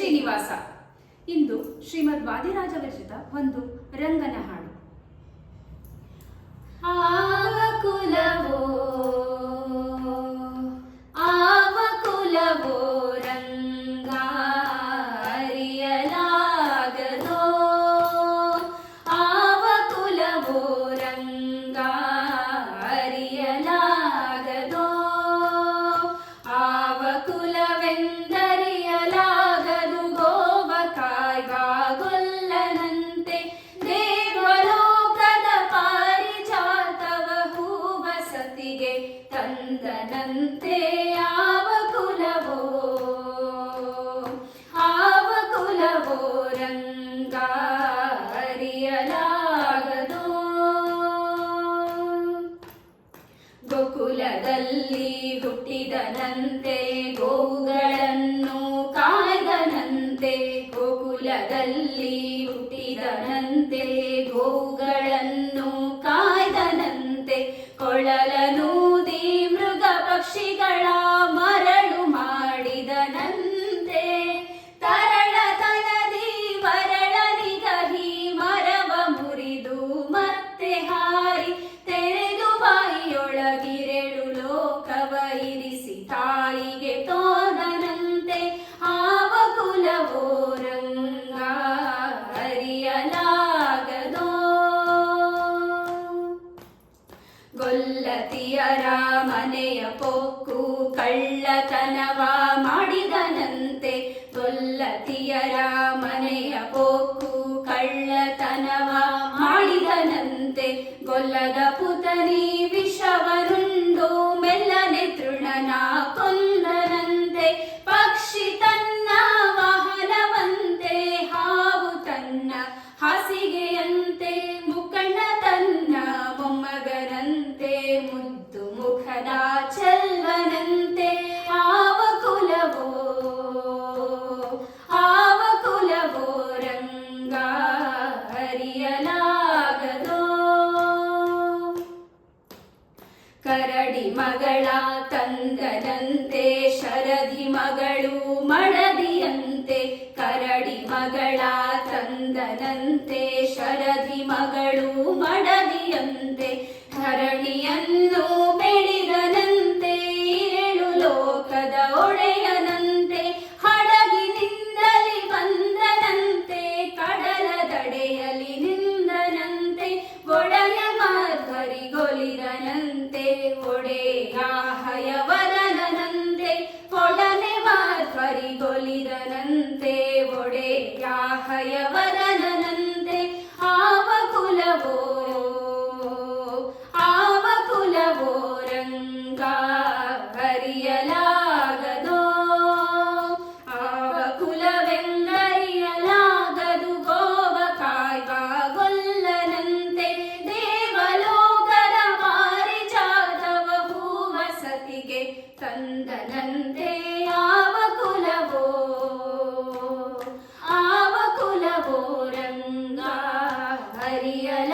ಶ್ರೀನಿವಾಸ. ಇಂದು ಶ್ರೀಮದ್ ವಾದಿರಾಜ ವಿರಚಿತ ಒಂದು ರಂಗನ ಹಾಡು. ಆವ ಕುಲವೋ ಆವ ಕುಲವೋ ರಂಗ ಅರಿಯಲಾಗದೋ, ಆವ ಕುಲವೋ ರಂಗ ಅರಿಯಲಾಗದೋ, ಆವ ಕುಲವೆಂದರಿಯಲಾಗದು ಗೋವ ಕಾಯ್ವ ಗೊಲ್ಲನಂತೆ ದೇವಲೋಕದ ಪಾರಿಜಾತವ ಹೂವಸತಿಗೆ ತಂದನಂತೆ. ಆವ ಕುಲವೋ ಆವ ಕುಲವೋ ರಂಗ ಅರಿಯಲಾಗದೋ. ಗೋಕುಲದಲ್ಲಿ ಹುಟ್ಟಿದನಂತೆ ಗೋವುಗಳನ್ನು ಕಾಯ್ದನಂತೆ, ಗೋಕುಲದಲ್ಲಿ ಹುಟ್ಟಿದನಂತೆ ಗೋವುಗಳನ್ನು ಕಾಯ್ದನಂತೆ, ಕೊಳಲನೂದಿ ಮೃಗ ಪಕ್ಷಿಗಳ ಮರಳು ಮಾಡಿದನಂತೆ, ತರಳತನದಿ ವರಳನಿಗಹಿ ಮರವ ಮುರಿದು ಮತ್ತೆ ಹಾರಿ ತೆರೆದು ಬಾಯಿಯೊಳಗಿರೆಳು ಲೋಕವ ಇರಿಸಿ ತಾಯಿಗೆ ತೋರನಂತೆ. ಆವ ಕುಲವೋ ರಂಗ ಅರಿಯಲಾಗದೋ. ಗೊಲ್ಲತಿಯರ ಮನೆಯ ಪೊಕ್ಕು ಕಳ್ಳತನವ ಮಾಡಿದನಂತೆ, ಗೊಲ್ಲತಿಯರ ಮನೆಯ ಪೊಕ್ಕು ಕಳ್ಳತನವ ಮಾಡಿದನಂತೆ, ಗೊಲ್ಲದ ಪುತನಿ ವಿಷವನುಂಡು ಮೆಲ್ಲನೆ ತೃಣನ ಕೊಂದನಂತೆ, ಪಕ್ಷಿ ತನ್ನ ವಾಹನವಂತೆ ಹಾವು ತನ್ನ ಹಾಸಿಗೆಯಂತೆ, ಮುಖಂಡ ತನ್ನ ಮೊಮ್ಮಗನಂತೆ ಮುದ್ದು ಮುಖದ ಚೆಲ್ವನಂತೆ. ಆವ ಕುಲವೋ ಆವ ಕುಲವೋ ರಂಗ ಅರಿಯಲಾಗದೋ. ಕರಡಿ ಮಗಳ ತಂದನಂತೆ ಶರಧಿ ಮಗಳು ಮಡದಿಯಂತೆ, ಕರಡಿ ಮಗಳ ತಂದನಂತೆ ಶರಧಿ ಮಗಳು ಮಡದಿಯಂತೆ, ಧರಣಿಯನ್ನು ಬೆಳೆದನಂತೆ ಇರೆಳು ಲೋಕದ ಒಡೆಯನಂತೆ, ಹಡಗಿನಿಂದಲಿ ಬಂದನಂತೆ ಕಡಲ ದಡೆಯಲಿ ನಿಂದನಂತೆ, ಒಡೆಯ ಮಾರ್ಗರಿಗೊಲಿದನಂತೆ ಒಡೆಯ ಹಯವರನಂತೆ, ಒಡನೆ ಮಾರ್ಗರಿಗೊಲಿದನಂತೆ ಒಡೆಯ ಹಯವರನಂತೆ. ಆವ ಕುಲವೋ ಆವ ಕುಲವೋ ರಂಗ ಅರಿಯಲಾಗದೋ, ಆವ ಕುಲವೆಂದರಿಯಲಾಗದು ಗೋವ ಕಾಯ್ವ ಗೊಲ್ಲನಂತೆ, ದೇವಲೋಕದ ಪಾರಿಜಾತವ ಹೂವಸತಿಗೆ ತಂದನಂತೆ. ಆವ ಕುಲವೋ ಆವ ಕುಲವೋ ರಂಗ ಅರಿಯಲಾಗದೋ.